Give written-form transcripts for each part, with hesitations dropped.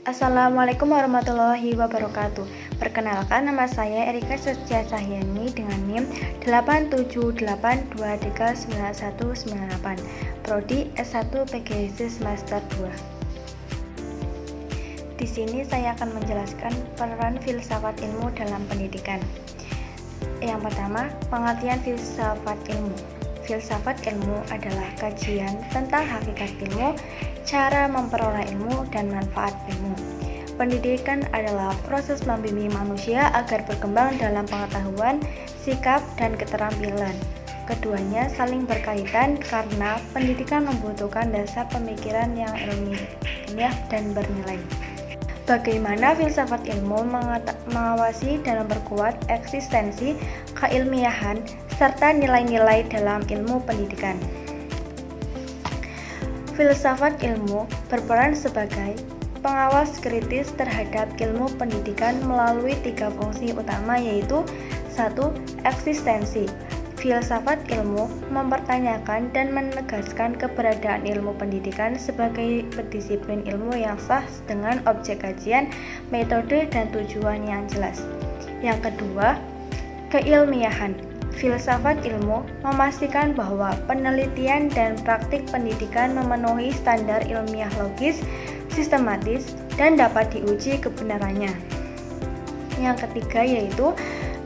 Assalamualaikum warahmatullahi wabarakatuh. Perkenalkan, nama saya Erika Sucia Cahyani dengan NIM 8782399198, Prodi S1 PGIS Semester 2. Di sini saya akan menjelaskan peran filsafat ilmu dalam pendidikan. Yang pertama, pengertian filsafat ilmu. Filsafat ilmu adalah kajian tentang hakikat ilmu, cara memperoleh ilmu, dan manfaat ilmu. Pendidikan adalah proses membimbing manusia agar berkembang dalam pengetahuan, sikap, dan keterampilan. Keduanya saling berkaitan karena pendidikan membutuhkan dasar pemikiran yang ilmiah dan bernilai. Bagaimana filsafat ilmu mengawasi dan memperkuat eksistensi keilmiahan serta nilai-nilai dalam ilmu pendidikan. Filsafat ilmu berperan sebagai pengawas kritis terhadap ilmu pendidikan melalui 3 fungsi utama, yaitu 1. Eksistensi. Filsafat ilmu mempertanyakan dan menegaskan keberadaan ilmu pendidikan sebagai disiplin ilmu yang sah dengan objek kajian, metode, dan tujuan yang jelas. Yang kedua, keilmiahan. Filsafat ilmu memastikan bahwa penelitian dan praktik pendidikan memenuhi standar ilmiah logis, sistematis, dan dapat diuji kebenarannya. Yang ketiga yaitu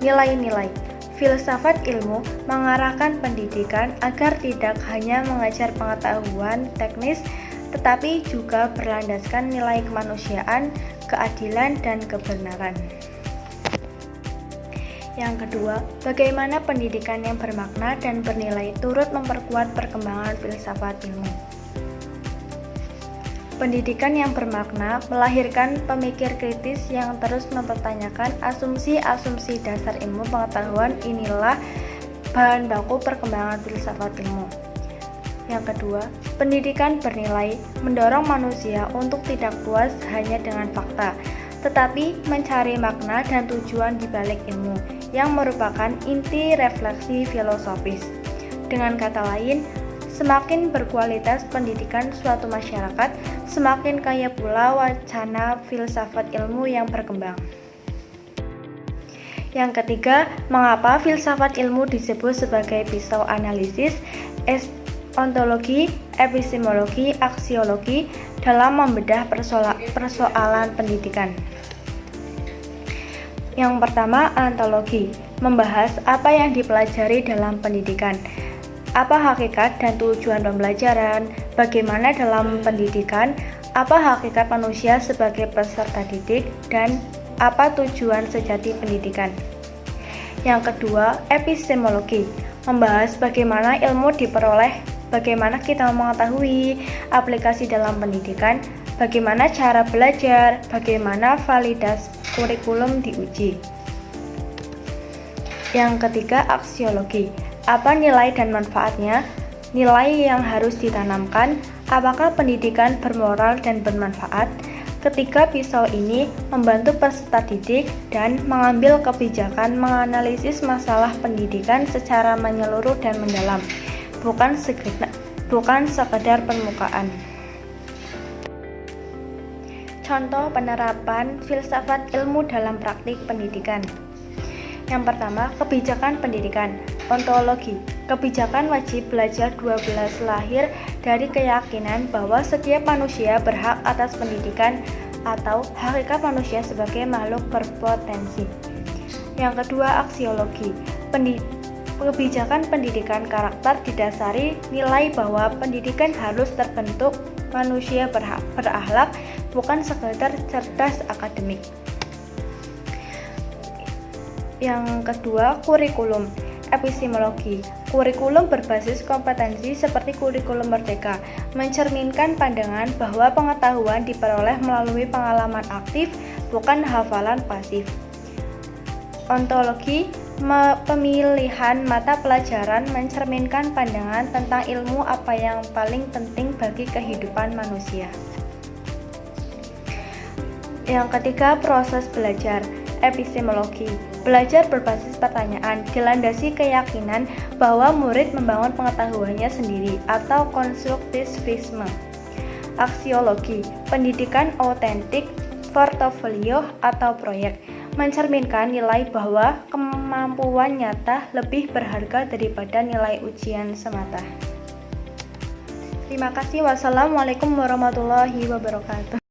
nilai-nilai. Filsafat ilmu mengarahkan pendidikan agar tidak hanya mengajar pengetahuan teknis, tetapi juga berlandaskan nilai kemanusiaan, keadilan, dan kebenaran. Yang kedua, bagaimana pendidikan yang bermakna dan bernilai turut memperkuat perkembangan filsafat ilmu. Pendidikan yang bermakna melahirkan pemikir kritis yang terus mempertanyakan asumsi-asumsi dasar ilmu pengetahuan. Inilah bahan baku perkembangan filsafat ilmu. Yang kedua, pendidikan bernilai mendorong manusia untuk tidak puas hanya dengan fakta, tetapi mencari makna dan tujuan di balik ilmu, yang merupakan inti refleksi filosofis. Dengan kata lain, semakin berkualitas pendidikan suatu masyarakat, semakin kaya pula wacana filsafat ilmu yang berkembang. Yang ketiga, mengapa filsafat ilmu disebut sebagai pisau analisis, ontologi, epistemologi, aksiologi dalam membedah persoalan pendidikan. Yang pertama, ontologi, membahas apa yang dipelajari dalam pendidikan. Apa hakikat dan tujuan pembelajaran, bagaimana dalam pendidikan, apa hakikat manusia sebagai peserta didik, dan apa tujuan sejati pendidikan. Yang kedua, epistemologi, membahas bagaimana ilmu diperoleh, bagaimana kita mengetahui aplikasi dalam pendidikan, bagaimana cara belajar, bagaimana validitas kurikulum diuji. Yang ketiga, aksiologi, apa nilai dan manfaatnya, nilai yang harus ditanamkan, apakah pendidikan bermoral dan bermanfaat. Ketiga pisau ini membantu peserta didik dan mengambil kebijakan menganalisis masalah pendidikan secara menyeluruh dan mendalam, bukan sekedar permukaan. Contoh penerapan filsafat ilmu dalam praktik pendidikan. Yang pertama, kebijakan pendidikan. Ontologi, kebijakan wajib belajar 12 lahir dari keyakinan bahwa setiap manusia berhak atas pendidikan atau hakikat manusia sebagai makhluk berpotensi. Yang kedua, aksiologi, kebijakan pendidikan karakter didasari nilai bahwa pendidikan harus terbentuk manusia berakhlak, bukan sekedar cerdas akademik. Yang kedua, kurikulum. Epistemologi, kurikulum berbasis kompetensi seperti kurikulum merdeka, mencerminkan pandangan bahwa pengetahuan diperoleh melalui pengalaman aktif, bukan hafalan pasif. Ontologi, pemilihan mata pelajaran mencerminkan pandangan tentang ilmu apa yang paling penting bagi kehidupan manusia. Yang ketiga, proses belajar. Epistemologi, belajar berbasis pertanyaan, dilandasi keyakinan bahwa murid membangun pengetahuannya sendiri atau konstruktivisme. Aksiologi, pendidikan autentik portofolio atau proyek, mencerminkan nilai bahwa kemampuan nyata lebih berharga daripada nilai ujian semata. Terima kasih. Wassalamualaikum warahmatullahi wabarakatuh.